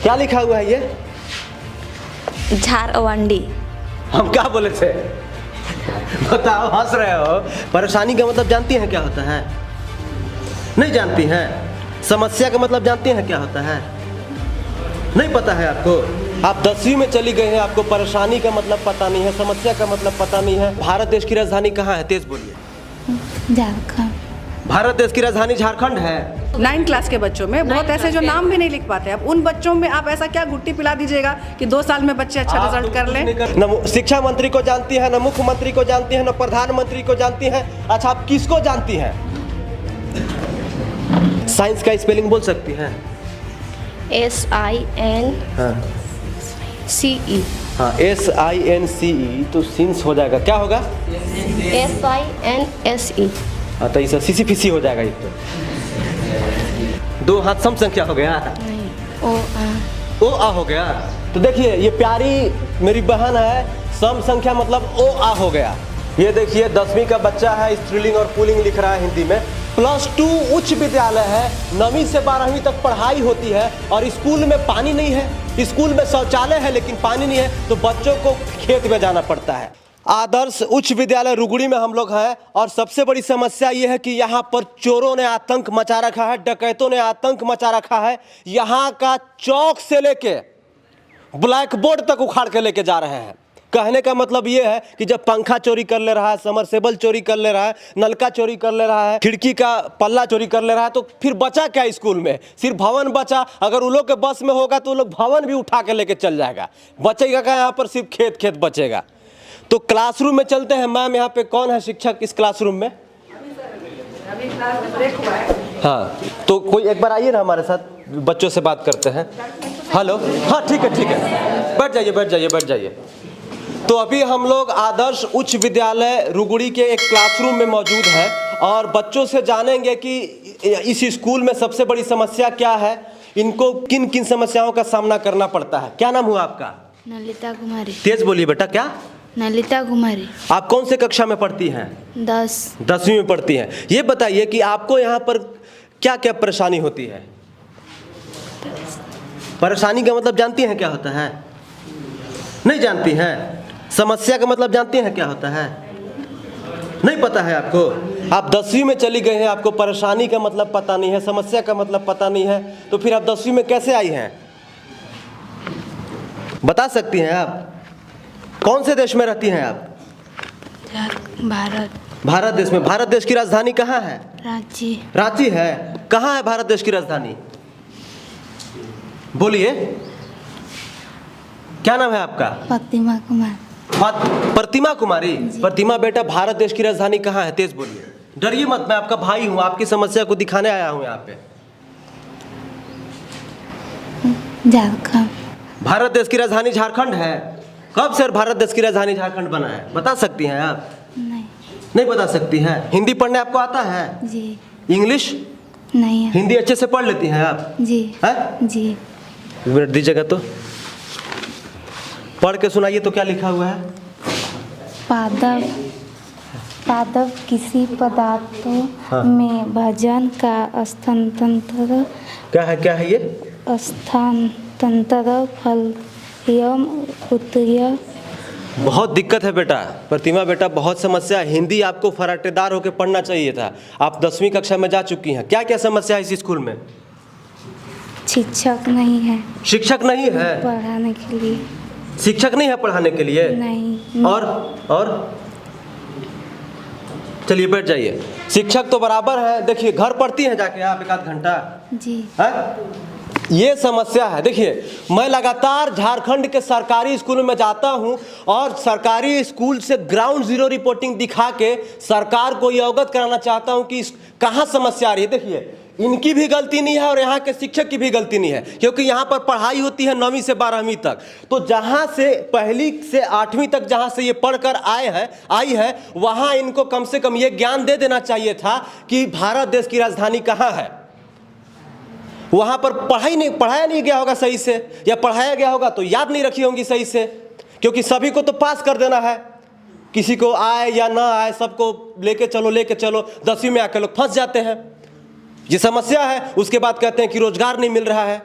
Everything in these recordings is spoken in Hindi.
क्या लिखा हुआ है ये? झारखंडी। हम क्या बोले थे? बताओ, हंस रहे हो। परेशानी का मतलब जानती हैं क्या होता है? नहीं जानती हैं। समस्या का मतलब जानती हैं क्या होता है? नहीं पता है आपको? आप 10वीं में चली गई हैं, आपको परेशानी का मतलब पता नहीं है, समस्या का मतलब पता नहीं है। भारत देश की राजधानी कहाँ है? तेज बोलिए। झारखंड। भारत देश की राजधानी झारखंड है। 9 क्लास के बच्चों में बहुत ऐसे जो नाम भी नहीं लिख पाते। अब उन बच्चों में आप ऐसा क्या घुट्टी पिला दीजिएगा कि 2 साल में बच्चे अच्छा रिजल्ट कर लें? न शिक्षा मंत्री को जानती है, न मुख्यमंत्री को जानती है, न प्रधानमंत्री को जानती है। अच्छा, आप किसको जानती हैं? साइंस का स्पेलिंग बोल सकती हैं? SINCE। हाँ, SINCE तो सिंस हो जाएगा, क्या होगा? SINSE। हाँ, तो इसे सीसी फिसी हो जाएगा। ये तो 2 हाथ सम संख्या हो गया। नहीं, ओ आ हो गया। तो देखिए, ये प्यारी मेरी बहन है, सम संख्या मतलब ओ आ हो गया। ये देखिए 10वीं का बच्चा है, स्त्रीलिंग और पुल्लिंग लिख रहा है हिंदी में। +2 उच्च विद्यालय है, 9वीं से 12वीं तक पढ़ाई होती है और स्कूल में पानी नहीं है। स्कूल में शौचालय है लेकिन पानी नहीं है, तो बच्चों को खेत में जाना पड़ता है। आदर्श उच्च विद्यालय रुगड़ी में हम लोग हैं और सबसे बड़ी समस्या ये है कि यहाँ पर चोरों ने आतंक मचा रखा है, डकैतों ने आतंक मचा रखा है। यहाँ का चौक से लेके ब्लैक बोर्ड तक उखाड़ के लेके जा रहे हैं। कहने का मतलब ये है कि जब पंखा चोरी कर ले रहा है, समरसेबल चोरी कर ले रहा है, नलका चोरी कर ले रहा है, खिड़की का पल्ला चोरी कर ले रहा है, तो फिर बचा क्या स्कूल में? सिर्फ भवन बचा। अगर उन लोग के बस में होगा तो लोग भवन भी उठा के लेके चल जाएगा। बचेगा क्या? यहाँ पर सिर्फ खेत खेत बचेगा। तो क्लासरूम में चलते हैं। मैम, यहाँ पे कौन है शिक्षक इस क्लासरूम में? अभी क्लास में ब्रेक हुआ है। हाँ, तो कोई एक बार आइए ना हमारे साथ, बच्चों से बात करते हैं। हेलो, हाँ ठीक है ठीक है, बैठ जाइए बैठ जाइए बैठ जाइए। तो अभी हम लोग आदर्श उच्च विद्यालय रुगड़ी के एक क्लासरूम में मौजूद हैं और बच्चों से जानेंगे कि इस स्कूल में सबसे बड़ी समस्या क्या है, इनको किन किन समस्याओं का सामना करना पड़ता है। क्या नाम हुआ आपका? नलिता कुमारी। तेज बोलिए बेटा। क्या? नलिता कुमारी। आप कौन से कक्षा में पढ़ती हैं? 10वीं में पढ़ती हैं। ये बताइए कि आपको यहाँ पर क्या क्या परेशानी होती है? परेशानी का मतलब जानती हैं क्या होता है? नहीं जानती हैं। समस्या का मतलब जानती हैं क्या होता है? नहीं पता है आपको? आप 10वीं में चली गई हैं, आपको परेशानी का मतलब पता नहीं है, समस्या का मतलब पता नहीं है, तो फिर आप 10वीं में कैसे आई हैं? बता सकती हैं आप? कौन से देश में रहती हैं आप? भारत। भारत देश में। भारत देश की राजधानी कहाँ है? रांची। रांची है। कहाँ है भारत देश की राजधानी? बोलिए। क्या नाम है आपका? प्रतिमा कुमार। प्रतिमा कुमारी। प्रतिमा बेटा, भारत देश की राजधानी कहाँ है? तेज बोलिए, डरिए मत, मैं आपका भाई हूँ, आपकी समस्या को दिखाने आया हूँ यहाँ पे। झारखंड। भारत देश की राजधानी झारखंड है। कब से भारत देश की राजधानी झारखंड बना है? बता सकती हैं आप? नहीं बता सकती हैं। हिंदी पढ़ने आपको आता है? जी। इंग्लिश नहीं है। हिंदी अच्छे से पढ़ लेती हैं आप? जी है? जी। 1 मिनट दीजिएगा तो पढ़ के सुनाइए। तो क्या लिखा हुआ है? पादप पादप किसी पदार्थों में भजन का स्थानांतर। क्या है ये? स्थानांतर फल एवं उत्तरीय। बहुत दिक्कत है बेटा। प्रतिमा बेटा, बहुत समस्या है। हिंदी आपको फराटेदार होकर पढ़ना चाहिए था। आप 10वीं कक्षा में जा चुकी हैं। क्या क्या समस्या है इस स्कूल में? शिक्षक नहीं है। शिक्षक नहीं है पढ़ाने के लिए? शिक्षक नहीं है पढ़ाने के लिए? नहीं। और चलिए बैठ जाइए। शिक्षक तो बराबर है। देखिए, घर पढ़ती हैं जाके आप 1 आध घंटा? जी। है? ये समस्या है। देखिए, मैं लगातार झारखंड के सरकारी स्कूलों में जाता हूं और सरकारी स्कूल से ग्राउंड जीरो रिपोर्टिंग दिखा के सरकार को ये अवगत कराना चाहता हूं कि कहाँ समस्या आ रही है। देखिए, इनकी भी गलती नहीं है और यहाँ के शिक्षक की भी गलती नहीं है, क्योंकि यहाँ पर पढ़ाई होती है 9वीं से 12वीं तक। तो जहाँ से 1ली से 8वीं तक जहाँ से ये पढ़कर आई है वहाँ इनको कम से कम ये ज्ञान दे देना चाहिए था कि भारत देश की राजधानी कहाँ है। वहाँ पर पढ़ाया नहीं गया होगा सही से, या पढ़ाया गया होगा तो याद नहीं रखी होंगी सही से, क्योंकि सभी को तो पास कर देना है। किसी को आए या ना आए, सबको लेके चलो 10वीं में आकर लोग फंस जाते हैं। ये समस्या है। उसके बाद कहते हैं कि रोजगार नहीं मिल रहा है।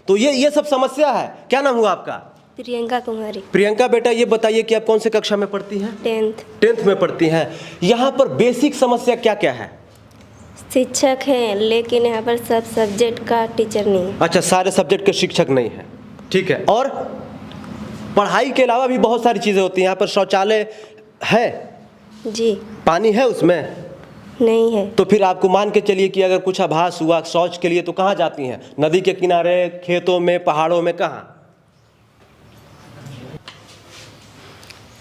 तो ये सब समस्या है। क्या नाम हुआ आपका? प्रियंका कुमारी। प्रियंका बेटा, ये बताइए कि आप कौन से कक्षा में पढ़ती हैं? 10th में पढ़ती हैं। यहाँ पर बेसिक समस्या क्या क्या है? शिक्षक हैं लेकिन यहाँ पर सब सब्जेक्ट का टीचर नहीं है। अच्छा, सारे सब्जेक्ट के शिक्षक नहीं है, ठीक है। और पढ़ाई के अलावा भी बहुत सारी चीज़ें होती हैं। यहाँ पर शौचालय है? जी पानी है उसमें? नहीं है। तो फिर आपको मान के चलिए कि अगर कुछ आभास हुआ शौच के लिए तो कहाँ जाती हैं? नदी के किनारे, खेतों में, पहाड़ों में, कहाँ?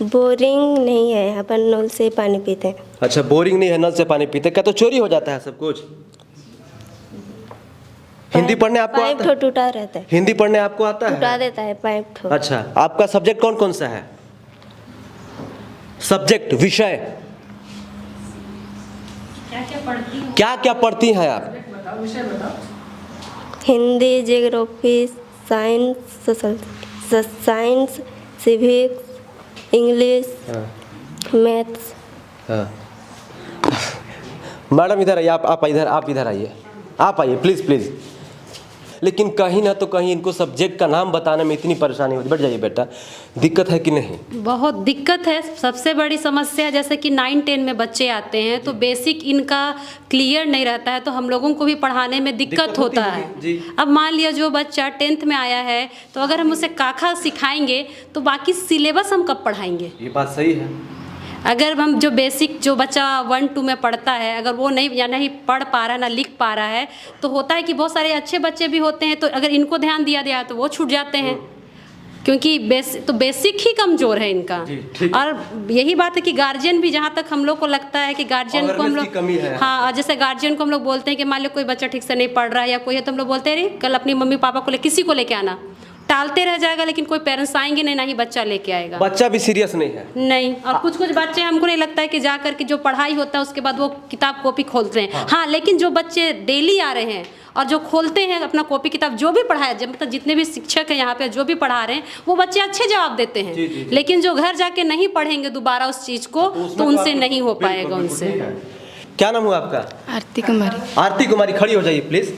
बोरिंग नहीं है, यहाँ पर नल से पानी पीते हैं। अच्छा, बोरिंग नहीं है, नल से पानी पीते। क्या तो चोरी हो जाता है सब कुछ? हिंदी पढ़ने आपको पाइप आता है? टूटा रहता है, हिंदी पढ़ने आपको आता टूटा है? देता है पाइप ठो। अच्छा, आपका सब्जेक्ट कौन कौन सा है? सब्जेक्ट, विषय क्या क्या पढ़ती हैं आप? Hindi, geography, science, civics, English, maths. Madam इधर आइए, आप इधर आइए, आप आइए प्लीज़ प्लीज़। लेकिन कहीं ना तो कहीं इनको सब्जेक्ट का नाम बताने में इतनी परेशानी होती है। बैठ जाइए बेटा, दिक्कत है कि नहीं? बहुत दिक्कत है। सबसे बड़ी समस्या जैसे कि 9-10 में बच्चे आते हैं तो बेसिक इनका क्लियर नहीं रहता है, तो हम लोगों को भी पढ़ाने में दिक्कत होता है जी। अब मान लिया जो बच्चा 10th में आया है तो अगर हम उसे काखा सिखाएंगे तो बाकी सिलेबस हम कब पढ़ाएंगे? ये बात सही है। अगर हम जो बेसिक जो बच्चा 1-2 में पढ़ता है अगर वो नहीं पढ़ पा रहा है ना लिख पा रहा है तो होता है कि बहुत सारे अच्छे बच्चे भी होते हैं तो अगर इनको ध्यान दिया गया तो वो छूट जाते हैं, क्योंकि बेसिक ही कमज़ोर है इनका। और यही बात है कि गार्जियन भी, जहाँ तक हम लोग को लगता है कि गार्जियन को हम लोग, हाँ जैसे गार्जियन को हम लोग बोलते हैं कि मान लो कोई बच्चा ठीक से नहीं पढ़ रहा है या कोई है तो हम लोग बोलते हैं अरे कल अपनी मम्मी पापा को किसी को लेके आना, टालते रह जाएगा लेकिन कोई पेरेंट्स आएंगे नहीं, ना ही बच्चा लेके आएगा। बच्चा भी सीरियस नहीं है। नहीं, और कुछ बच्चे हमको नहीं लगता है कि जा करके जो पढ़ाई होता है उसके बाद वो किताब कॉपी खोलते हैं। हाँ, लेकिन जो बच्चे डेली आ रहे हैं और जो खोलते हैं अपना कॉपी किताब, जो भी पढ़ाया मतलब जितने भी शिक्षक हैं यहाँ पे जो भी पढ़ा रहे हैं वो बच्चे अच्छे जवाब देते हैं। जी। लेकिन जो घर जाके नहीं पढ़ेंगे दोबारा उस चीज़ को तो उनसे नहीं हो पाएगा उनसे। क्या नाम हुआ आपका? आरती कुमारी। आरती कुमारी, खड़ी हो जाइए प्लीज़।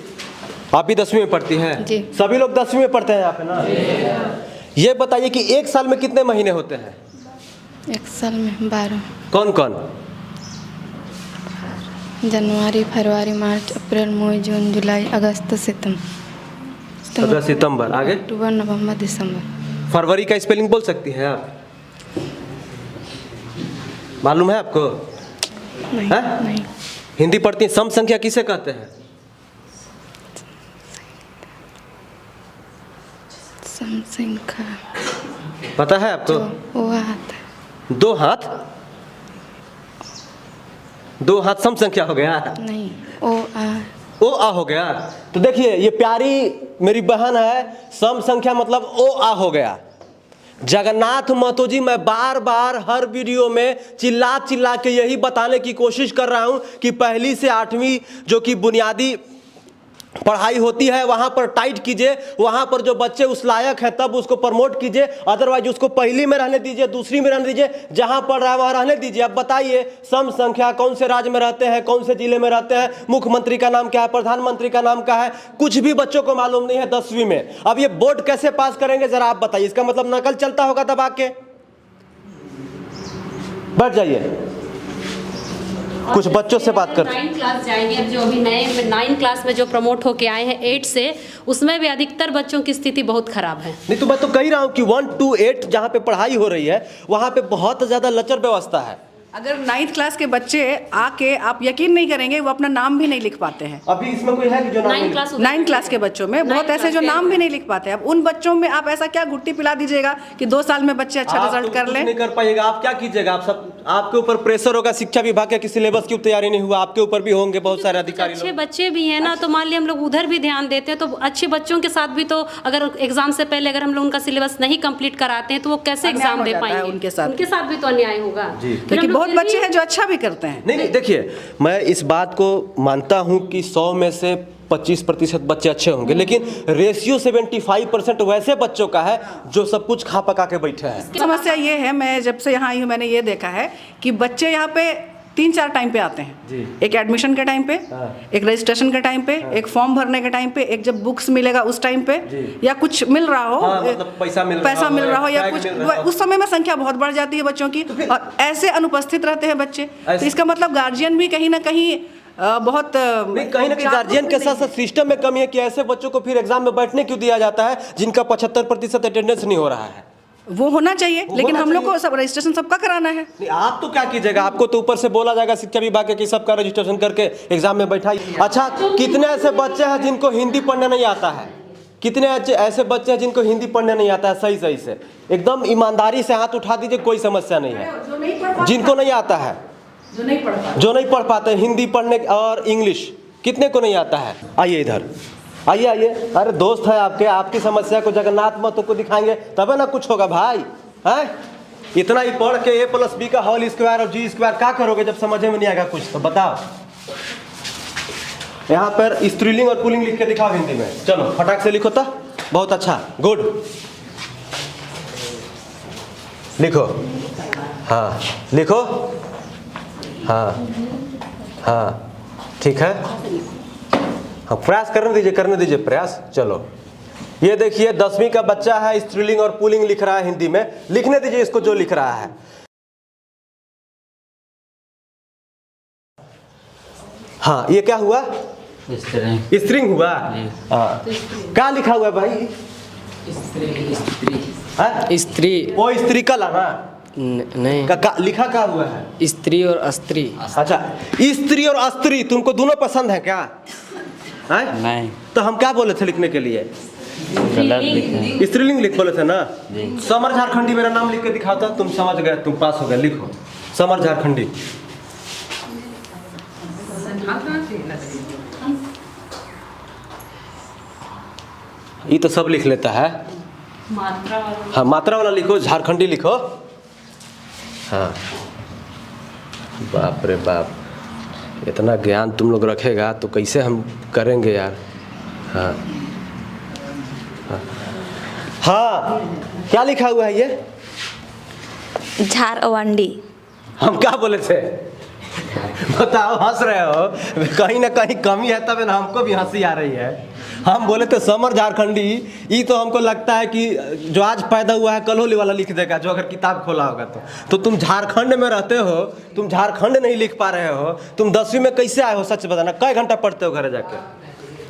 आप भी 10वीं में पढ़ती हैं? जी। सभी लोग 10वीं में पढ़ते हैं यहाँ पे ना? ये बताइए कि एक साल में कितने महीने होते हैं? एक साल में 12। कौन कौन? जनवरी, फरवरी, मार्च, अप्रैल, मई, जून, जुलाई, अगस्त, सितंबर। अगस्त, सितंबर, आगे? अक्टूबर, नवंबर, दिसंबर। फरवरी का स्पेलिंग बोल सकती हैं आप? मालूम है आपको? नहीं, है? नहीं। हिंदी पढ़ती हैं। सम संख्या किसे कहते हैं? सम संख्या पता है आपको? वो हाथ है। 2 हाथ? 2 हाथ सम संख्या हो गया? नहीं, ओ आ हो गया। तो देखिए, ये प्यारी मेरी बहन है, सम संख्या मतलब ओ आ हो गया। जगन्नाथ महतो जी, मैं बार बार हर वीडियो में चिल्ला के यही बताने की कोशिश कर रहा हूं कि 1ली से 8वीं जो कि बुनियादी पढ़ाई होती है वहां पर टाइट कीजिए, वहां पर जो बच्चे उस लायक है तब उसको प्रमोट कीजिए, अदरवाइज उसको 1ली में रहने दीजिए, 2री में रहने दीजिए, जहां पढ़ रहा है वहां रहने दीजिए। अब बताइए, सम संख्या कौन से राज्य में रहते हैं, कौन से जिले में रहते हैं, मुख्यमंत्री का नाम क्या है, प्रधानमंत्री का नाम क्या है, कुछ भी बच्चों को मालूम नहीं है 10वीं में। अब ये बोर्ड कैसे पास करेंगे जरा आप बताइए? इसका मतलब नकल चलता होगा दबा के। बैठ जाइए, कुछ बच्चों से बात कर। 9 क्लास जाएंगे, अब जो अभी नए 9 क्लास में जो प्रमोट होके आए हैं 8 से, उसमें भी अधिकतर बच्चों की स्थिति बहुत खराब है। नहीं तो मैं तो कह ही रहा हूँ कि 1 to 8 जहाँ पे पढ़ाई हो रही है वहाँ पे बहुत ज़्यादा लचर व्यवस्था है। अगर 9th क्लास के बच्चे आके, आप यकीन नहीं करेंगे, वो अपना नाम भी नहीं लिख पाते हैं। अभी इसमें कोई है कि जो नाम 9 क्लास के बच्चों में बहुत ऐसे जो नाम भी नहीं लिख पाते। अब उन बच्चों में आप ऐसा क्या गुट्टी पिला दीजिएगा कि 2 साल में बच्चे अच्छा रिजल्ट कर लें? नहीं कर पाइएगा। आप क्या कीजिएगा? आप सब, आपके ऊपर प्रेशर होगा, शिक्षा विभाग के सिलेबस की तैयारी नहीं हुआ, आपके ऊपर भी होंगे बहुत सारे अधिकारी। अच्छे बच्चे भी हैं ना, तो मान लिया हम लोग उधर भी ध्यान देते हैं तो अच्छे बच्चों के साथ भी, तो अगर एग्जाम से पहले अगर हम लोग उनका सिलेबस नहीं कंप्लीट कराते हैं तो वो कैसे एग्जाम दे पाएंगे? उनके साथ भी तो अन्याय होगा, क्योंकि बहुत बच्चे हैं जो अच्छा भी करते हैं। नहीं, देखिए, मैं इस बात को मानता हूं कि 100 में से 25% बच्चे अच्छे होंगे, लेकिन रेशियो 75% वैसे बच्चों का है जो सब कुछ खा पका के बैठे हैं। समस्या ये है, मैं जब से यहाँ आई हूँ मैंने ये देखा है कि बच्चे यहाँ पे 3-4 टाइम पे आते जी। हैं। एक एडमिशन के टाइम पे, एक रजिस्ट्रेशन के टाइम पे, एक फॉर्म भरने के टाइम पे, एक जब बुक्स मिलेगा उस टाइम पे, या कुछ मिल रहा हो, मतलब पैसा मिल रहा हो या बैग कुछ, मिल रहा हो। उस समय में संख्या बहुत बढ़ जाती है बच्चों की, और ऐसे अनुपस्थित रहते हैं बच्चे। तो इसका मतलब गार्जियन भी कहीं ना कहीं बहुत नहीं, कहीं ना कहीं गार्जियन के साथ साथ सिस्टम में कमी है कि ऐसे बच्चों को फिर एग्जाम में बैठने क्यों दिया जाता है जिनका 75% अटेंडेंस नहीं हो रहा है। वो होना चाहिए, लेकिन हम लोग को सब रजिस्ट्रेशन सबका कराना है। नहीं, आप तो क्या कीजिएगा, आपको तो ऊपर से बोला जाएगा शिक्षा विभाग के कि सबका रजिस्ट्रेशन करके एग्जाम में बैठाइए। अच्छा, कितने ऐसे बच्चे हैं जिनको हिंदी पढ़ने नहीं आता है? कितने ऐसे बच्चे हैं जिनको हिंदी पढ़ने नहीं आता है? सही सही से एकदम ईमानदारी से हाथ उठा दीजिए, कोई समस्या नहीं है। जिनको नहीं आता है, जो नहीं पढ़ पाते हिंदी पढ़ने और इंग्लिश, कितने को नहीं आता है? आइए इधर, आइए आइए। अरे दोस्त है आपके, आपकी समस्या को जगन्नाथ महतो को दिखाएंगे तबे ना कुछ होगा भाई। हैं इतना ही पढ़ के A+B का होल स्क्वायर और G स्क्वायर क्या करोगे जब समझ में नहीं आएगा कुछ? तो बताओ। यहाँ पर स्त्रीलिंग और पुल्लिंग लिख के दिखाओ हिंदी में। चलो फटाक से लिखो तो। बहुत अच्छा, गुड। लिखो, हाँ लिखो, हाँ हाँ ठीक है। हाँ प्रयास करने दीजिए प्रयास। चलो ये देखिए 10वीं का बच्चा है, स्त्रीलिंग और पुल्लिंग लिख रहा है हिंदी में। लिखने दीजिए इसको जो लिख रहा है। हाँ ये क्या हुआ? स्त्रीलिंग हुआ। हाँ क्या लिखा हुआ है भाई? स्त्री। वो स्त्री का लाना नहीं, लिखा क्या हुआ है? स्त्री और अस्त्री। अच्छा, स्त्री और अस्त्री तुमको दोनों पसंद है क्या? है? नहीं, तो हम क्या बोले थे लिखने के लिए? गलत लिखा। स्त्रीलिंग लिख बोले थे ना। समर झारखंडी मेरा नाम लिख के दिखाता, तुम समझ गए, तुम पास हो गए। लिखो समर झारखंडी। ये तो सब लिख लेता है। हाँ मात्रा वाला लिखो, झारखंडी लिखो। हाँ बाप रे बाप, इतना ज्ञान तुम लोग रखेगा तो कैसे हम करेंगे यार। हाँ हाँ, हाँ। क्या लिखा हुआ है ये? झारखंडी। हम क्या बोले थे? बताओ, हंस रहे हो, कहीं ना कहीं कमी है तब ना हमको भी हंसी आ रही है। हम बोले थे समर झारखंडी, ये तो हमको लगता है कि जो आज पैदा हुआ है कल होली वाला लिख देगा, जो अगर किताब खोला होगा तो तुम झारखंड में रहते हो, तुम झारखंड नहीं लिख पा रहे हो। तुम 10वीं में कैसे आए हो? सच बताना, कई घंटा पढ़ते हो घर जाके?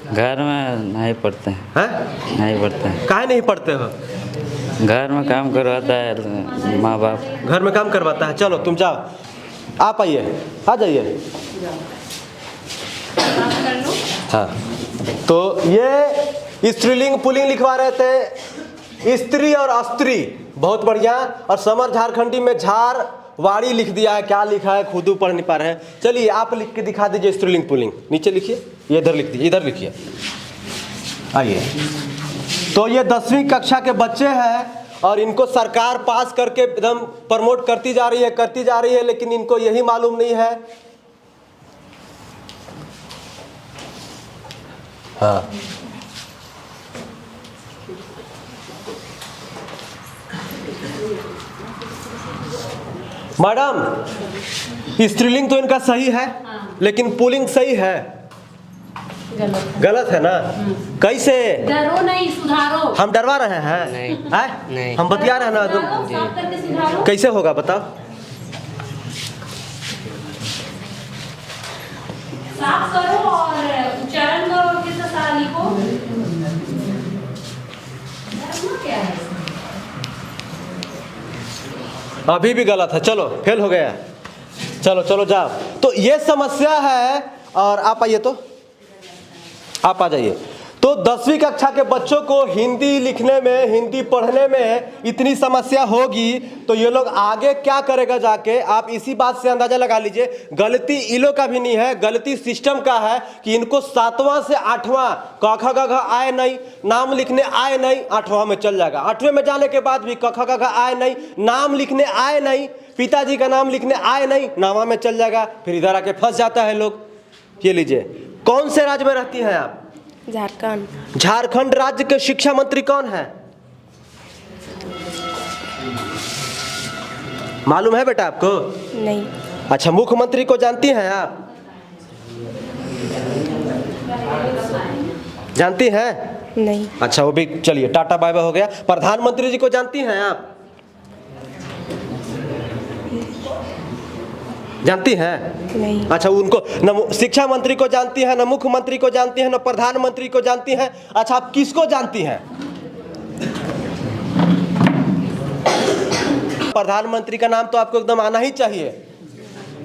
घर में नहीं पढ़ते हैं। नहीं पढ़ते हैं। काहे नहीं पढ़ते हो? घर में काम करवाता है माँ बाप। घर में काम करवाता है। चलो तुम जाओ, आप आइए, आ जाइए। हाँ तो ये स्त्रीलिंग पुल्लिंग लिखवा रहे थे, स्त्री और अस्त्री। बहुत बढ़िया। और समर झारखंडी में झार वाड़ी लिख दिया है। क्या लिखा है खुद पढ़ नहीं पा रहे हैं। चलिए आप लिख के दिखा दीजिए स्त्रीलिंग पुल्लिंग। नीचे लिखिए, ये इधर लिख दीजिए, इधर लिखिए। आइए, तो ये 10वीं कक्षा के बच्चे हैं और इनको सरकार पास करके एकदम प्रमोट करती जा रही है, लेकिन इनको यही मालूम नहीं है। हाँ मैडम, स्त्रीलिंग तो इनका सही है, लेकिन पुल्लिंग सही है? गलत है ना। कैसे? डरो नहीं, सुधारो। हम डरवा रहे हैं? नहीं। हम बतिया रहे हैं ना। साफ करके सुधारो। कैसे होगा बताओ? साफ करो और उच्चारण करो, किस तरह लिखो। क्या है? अभी भी गलत है। चलो फेल हो गया। चलो चलो जाओ। तो ये समस्या है। और आप आइए, तो आप आ जाइए। तो 10वीं कक्षा के बच्चों को हिंदी लिखने में, हिंदी पढ़ने में इतनी समस्या होगी तो ये लोग आगे क्या करेगा जाके? आप इसी बात से अंदाजा लगा लीजिए। गलती इन लोग का भी नहीं है, गलती सिस्टम का है कि इनको 7वां से 8वां क ख ग घ आए नहीं, नाम लिखने आए नहीं, 8वां में चल जाएगा। 8वें में जाने के बाद भी क ख ग घ आए नहीं, नाम लिखने आए नहीं, पिताजी का नाम लिखने आए नहीं, 9वां में चल जाएगा। फिर इधर आके फंस जाता है लोग। ये लीजिए, कौन से राज्य में रहती हैं आप? झारखंड। झारखंड राज्य के शिक्षा मंत्री कौन है? मालूम है बेटा आपको? नहीं। अच्छा, मुख्यमंत्री को जानती हैं आप? जानती हैं? नहीं। अच्छा, वो भी चलिए, टाटा बाय बाय हो गया। प्रधानमंत्री जी को जानती हैं आप? जानती हैं? नहीं। अच्छा, उनको न शिक्षा मंत्री को जानती हैं, न मुख्यमंत्री को जानती हैं, न प्रधानमंत्री को जानती हैं। अच्छा, आप किसको जानती हैं? प्रधानमंत्री का नाम तो आपको एकदम आना ही चाहिए।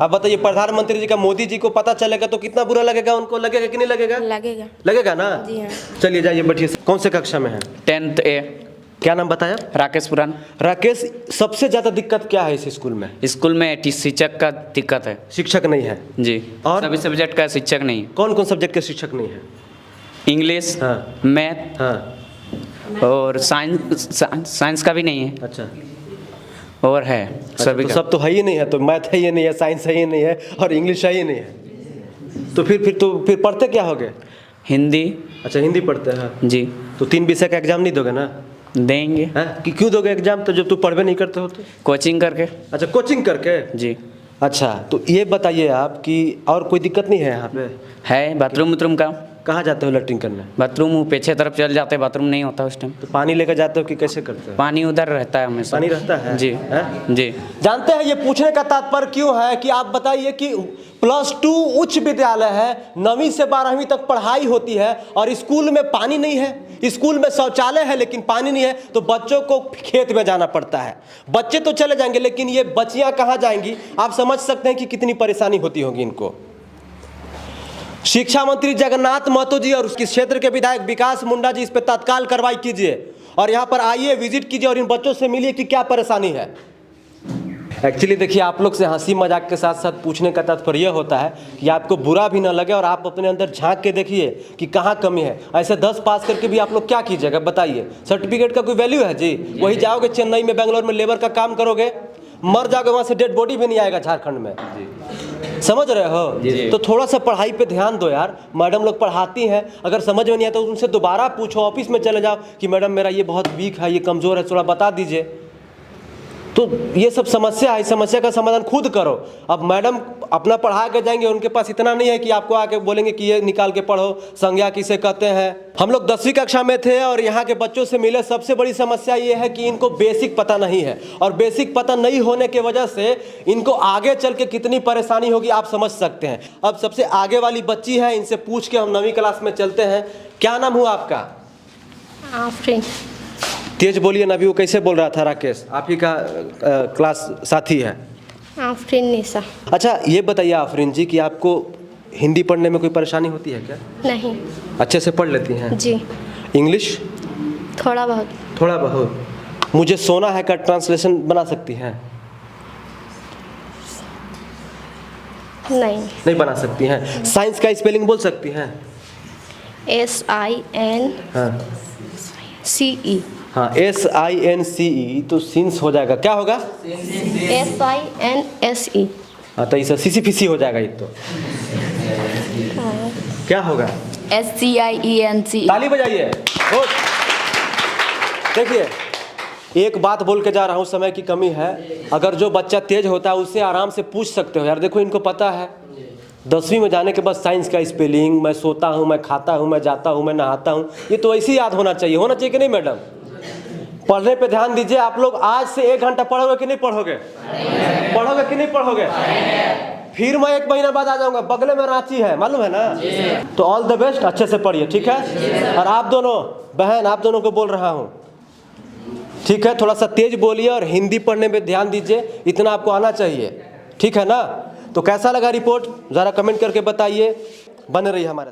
आप बताइए, प्रधानमंत्री जी का मोदी जी को पता चलेगा तो कितना बुरा लगेगा उनको, लगेगा कि नहीं लगेगा? लगेगा। लगेगा ना? जी हाँ। चलिए जाइए बैठिए। कौन से कक्षा में है? 10th A। क्या नाम बताया? राकेश पुरान। राकेश, सबसे ज्यादा दिक्कत क्या है इस स्कूल में? स्कूल में शिक्षक का दिक्कत है। शिक्षक नहीं है जी। और सभी सब्जेक्ट का शिक्षक नहीं है। कौन कौन सब्जेक्ट के शिक्षक नहीं है? इंग्लिश, हाँ। मैथ, हाँ। और साइंस का भी नहीं है। अच्छा, और है अच्छा, सभी तो का। सब तो है ही नहीं है, तो मैथ है ही नहीं है, साइंस है ही नहीं है, और इंग्लिश है ही नहीं है। तो फिर पढ़ते क्या होगे? हिंदी। अच्छा, हिंदी पढ़ते हैं। जी। तो 3 विषय का एग्जाम नहीं दोगे ना? देंगे। हैं? कि क्यों दोगे एग्जाम, तो जब तू पढ़वे नहीं करते हो तो? कोचिंग करके। अच्छा, कोचिंग करके। जी। अच्छा, तो ये बताइए आप कि और कोई दिक्कत नहीं है यहाँ पे? है बाथरूम उथरूम का। कहाँ जाते हो लैट्रिन करने? बाथरूम पीछे तरफ चल जाते हैं, बाथरूम नहीं होता उस टाइम। तो पानी लेकर जाते हो कि कैसे करते हो? पानी उधर रहता है हमेशा। पानी रहता है? जी। हैं? जी। जानते हैं ये पूछने का तात्पर्य क्यों है कि आप बताइए कि +2 उच्च विद्यालय है, 9वीं से 12वीं तक पढ़ाई होती है और स्कूल में पानी नहीं है। स्कूल में शौचालय है लेकिन पानी नहीं है, तो बच्चों को खेत में जाना पड़ता है। बच्चे तो चले जाएंगे लेकिन ये बच्चियां कहाँ जाएंगी? आप समझ सकते हैं कि कितनी परेशानी होती होगी इनको। शिक्षा मंत्री जगन्नाथ महतो जी और उसके क्षेत्र के विधायक विकास मुंडा जी, इस पर तत्काल कार्रवाई कीजिए और यहाँ पर आइए, विजिट कीजिए और इन बच्चों से मिलिए कि क्या परेशानी है। एक्चुअली देखिए, आप लोग से हंसी मजाक के साथ साथ पूछने का तात्पर्य होता है कि आपको बुरा भी ना लगे और आप अपने अंदर झांक के देखिए कि कहाँ कमी है। ऐसे 10 पास करके भी आप लोग क्या कीजिएगा बताइए? सर्टिफिकेट का कोई वैल्यू है जी? वही जाओगे चेन्नई में, बेंगलोर में लेबर का काम करोगे, मर जाओगे, वहाँ से डेड बॉडी भी नहीं आएगा झारखंड में। समझ रहे हो? तो थोड़ा सा पढ़ाई पे ध्यान दो यार। मैडम लोग पढ़ाती हैं, अगर समझ में नहीं आता तो उनसे दोबारा पूछो, ऑफिस में चले जाओ कि मैडम मेरा ये बहुत वीक है, ये कमज़ोर है, थोड़ा बता दीजिए। तो ये सब समस्या है, समस्या का समाधान खुद करो। अब मैडम अपना पढ़ा के जाएंगे, उनके पास इतना नहीं है कि आपको आके बोलेंगे कि ये निकाल के पढ़ो, संज्ञा किसे कहते हैं। हम लोग 10वीं कक्षा में थे और यहाँ के बच्चों से मिले, सबसे बड़ी समस्या ये है कि इनको बेसिक पता नहीं है और बेसिक पता नहीं होने की वजह से इनको आगे चल के कितनी परेशानी होगी आप समझ सकते हैं। अब सबसे आगे वाली बच्ची है, इनसे पूछ के हम 9वीं क्लास में चलते हैं। क्या नाम हुआ आपका? आफरीन। तेज बोलिए ना, अभी वो कैसे बोल रहा था राकेश, आप ही का क्लास साथी है। आफरीन निशा। अच्छा, ये बताइए आफरीन जी कि आपको हिंदी पढ़ने में कोई परेशानी होती है क्या? नहीं। अच्छे से पढ़ लेती हैं? जी। इंग्लिश? थोड़ा बहुत। थोड़ा बहुत। मुझे सोना है का ट्रांसलेशन बना सकती हैं? नहीं। नहीं बना सकती हैं। साइंस का स्पेलिंग बोल सकती हैं? SINCE। हाँ, SINCE तो सिंस हो जाएगा, क्या होगा? SINSE। हाँ, तो इसे सीसी फिसी हो जाएगा ये तो। क्या होगा? SCIENCE। ताली बजाइए। देखिए, एक बात बोल के जा रहा हूँ, समय की कमी है। अगर जो बच्चा तेज होता है उससे आराम से पूछ सकते हो यार। देखो इनको पता है, 10वीं में जाने के बाद साइंस का स्पेलिंग, मैं सोता हूँ, मैं खाता हूँ, मैं जाता हूँ, मैं नहाता हूँ, ये तो ऐसे ही याद होना चाहिए कि नहीं मैडम? पढ़ने पे ध्यान दीजिए। आप लोग आज से 1 घंटा पढ़ोगे कि नहीं पढ़ोगे? पढ़ोगे कि नहीं पढ़ोगे? फिर मैं 1 महीना बाद आ जाऊंगा, बगले में रांची है, मालूम है ना? तो ऑल द बेस्ट, अच्छे से पढ़िए, ठीक है? और आप दोनों बहन, आप दोनों को बोल रहा हूँ, ठीक है? थोड़ा सा तेज बोलिए और हिंदी पढ़ने पे ध्यान दीजिए, इतना आपको आना चाहिए, ठीक है ना? तो कैसा लगा रिपोर्ट, ज़रा कमेंट करके बताइए। बने रहिए हमारे।